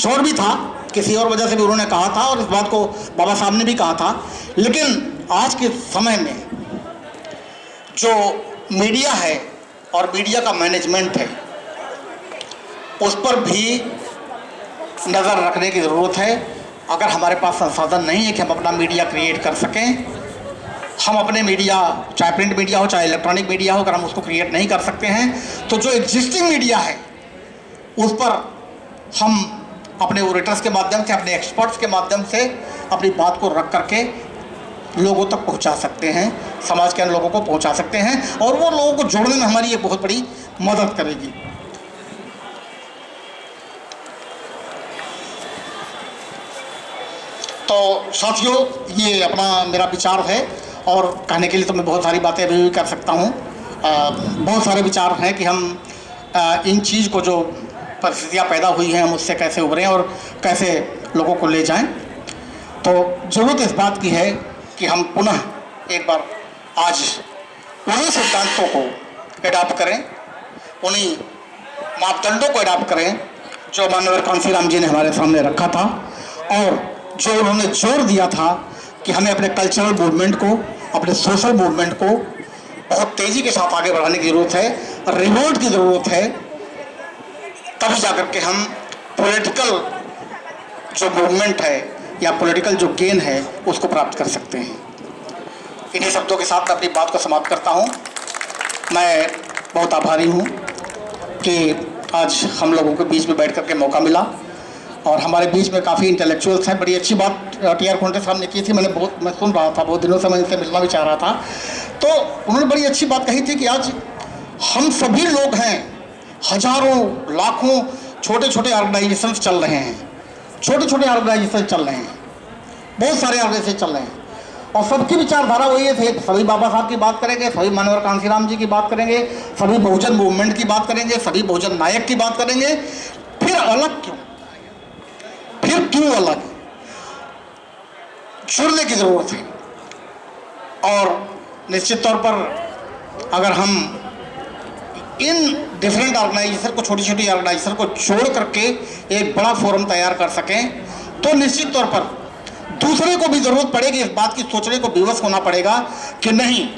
कुछ और भी था, किसी और वजह से भी उन्होंने कहा था और इस बात को बाबा साहब ने भी कहा था। लेकिन आज के समय में जो मीडिया है और मीडिया का मैनेजमेंट है, उस पर भी नज़र रखने की ज़रूरत है। अगर हमारे पास संसाधन नहीं है कि हम अपना मीडिया क्रिएट कर सकें, हम अपने मीडिया, चाहे प्रिंट मीडिया हो चाहे इलेक्ट्रॉनिक मीडिया हो, अगर हम उसको क्रिएट नहीं कर सकते हैं तो जो एग्जिस्टिंग मीडिया है उस पर हम अपने ओरेटर्स के माध्यम से, अपने एक्सपर्ट्स के माध्यम से अपनी बात को रख करके लोगों तक पहुंचा सकते हैं, समाज के अन्य लोगों को पहुंचा सकते हैं और वो लोगों को जोड़ने में हमारी एक बहुत बड़ी मदद करेगी। तो साथियों, ये अपना मेरा विचार है और कहने के लिए तो मैं बहुत सारी बातें अभी भी कर सकता हूँ। बहुत सारे विचार हैं कि हम इन चीज़ को, जो परिस्थितियाँ पैदा हुई हैं, हम उससे कैसे उभरें और कैसे लोगों को ले जाएं। तो ज़रूरत इस बात की है कि हम पुनः एक बार आज उन्हीं सिद्धांतों को एडॉप्ट करें, उन्हीं मापदंडों को एडॉप्ट करें जो माननीय कांसीराम जी ने हमारे सामने रखा था और जो उन्होंने जोर दिया था कि हमें अपने कल्चरल मूवमेंट को, अपने सोशल मूवमेंट को बहुत तेज़ी के साथ आगे बढ़ाने की ज़रूरत है, रिवोल्ट की ज़रूरत है, तभी जाकर के हम पॉलिटिकल जो मूवमेंट है या पॉलिटिकल जो गेन है उसको प्राप्त कर सकते हैं। इन्हीं शब्दों के साथ मैं अपनी बात को समाप्त करता हूँ। मैं बहुत आभारी हूँ कि आज हम लोगों के बीच में बैठ कर के मौका मिला और हमारे बीच में काफ़ी इंटेलेक्चुअल्स हैं। बड़ी अच्छी बात टी.आर. खोंटे साहब ने की थी, मैं सुन रहा था, बहुत दिनों से मैं इनसे मिलना भी चाह रहा था। तो उन्होंने बड़ी अच्छी बात कही थी कि आज हम सभी लोग हैं, हजारों लाखों छोटे छोटे ऑर्गेनाइजेशन चल रहे हैं, छोटे छोटे ऑर्गेनाइजेशन चल रहे हैं, बहुत सारे ऑर्गेनाइजेशन चल रहे हैं और सबकी विचारधारा वही है। सभी बाबा साहब की बात करेंगे, सभी माननीय कांसीराम जी की बात करेंगे, सभी बहुजन मूवमेंट की बात करेंगे, सभी बहुजन नायक की बात करेंगे। फिर अलग क्यों? फिर क्यों अलग? जुड़ने की ज़रूरत है और निश्चित तौर पर अगर हम इन डिफरेंट ऑर्गेनाइजेशन को, छोटी छोटी ऑर्गेनाइजेशन को जोड़ करके एक बड़ा फोरम तैयार कर सकें तो निश्चित तौर पर दूसरे को भी ज़रूरत पड़ेगी, इस बात की सोचने को विवश होना पड़ेगा कि नहीं,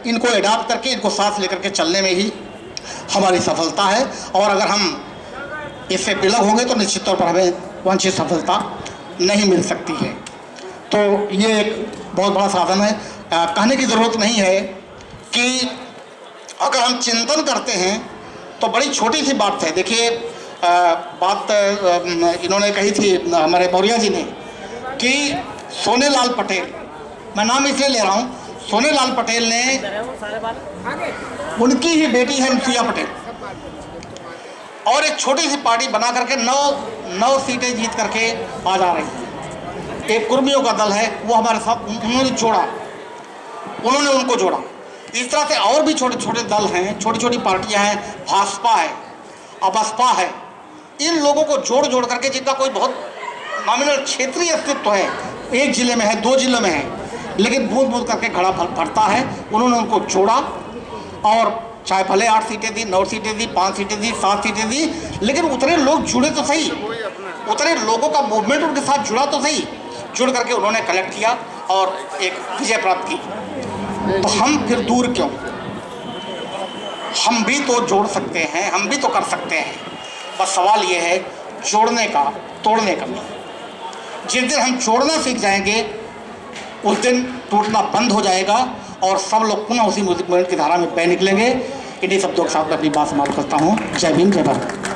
इनको एडॉप्ट करके, इनको साथ लेकर के चलने में ही हमारी सफलता है। और अगर हम इससे विलग होंगे तो निश्चित तौर पर हमें वांछित सफलता नहीं मिल सकती है। तो ये एक बहुत बड़ा साधन है। कहने की ज़रूरत नहीं है कि अगर हम चिंतन करते हैं तो बड़ी छोटी सी बात है। देखिए, बात इन्होंने कही थी हमारे मौर्य जी ने कि सोनेलाल पटेल, मैं नाम इसलिए ले रहा हूँ, सोनेलाल पटेल ने, उनकी ही बेटी है अनुसुईया पटेल, और एक छोटी सी पार्टी बना करके 9 सीटें जीत करके आ जा रही है। एक कुर्मियों का दल है, वो हमारे साथ, उन्होंने जोड़ा, उन्होंने उनको जोड़ा। इस तरह से और भी छोटे छोटे दल हैं, छोटी छोटी पार्टियां हैं, भाजपा है, बसपा है। इन लोगों को जोड़ जोड़ करके, जिनका कोई बहुत नॉमिनल क्षेत्रीय अस्तित्व है, एक जिले में है, 2 जिलों में है, लेकिन बूंद बूंद करके घड़ा भरता है, उन्होंने उनको जोड़ा और चाहे भले 8 सीटें दी, 9 सीटें दी, 5 सीटें दी, 7 सीटें दी, लेकिन उतने लोग जुड़े तो सही, उतने लोगों का मूवमेंट उनके साथ जुड़ा तो सही। जुड़ करके उन्होंने कलेक्ट किया और एक विजय प्राप्त की। तो हम फिर दूर क्यों? हम भी तो जोड़ सकते हैं, हम भी तो कर सकते हैं। बस सवाल ये है जोड़ने का, तोड़ने का नहीं। जिस दिन हम जोड़ना सीख जाएंगे उस दिन टूटना बंद हो जाएगा और सब लोग पुनः उसी मूवमेंट की धारा में बह निकलेंगे। इन्हीं शब्दों के साथ मैं अपनी बात समाप्त करता हूँ। जय भीम, जय भारत।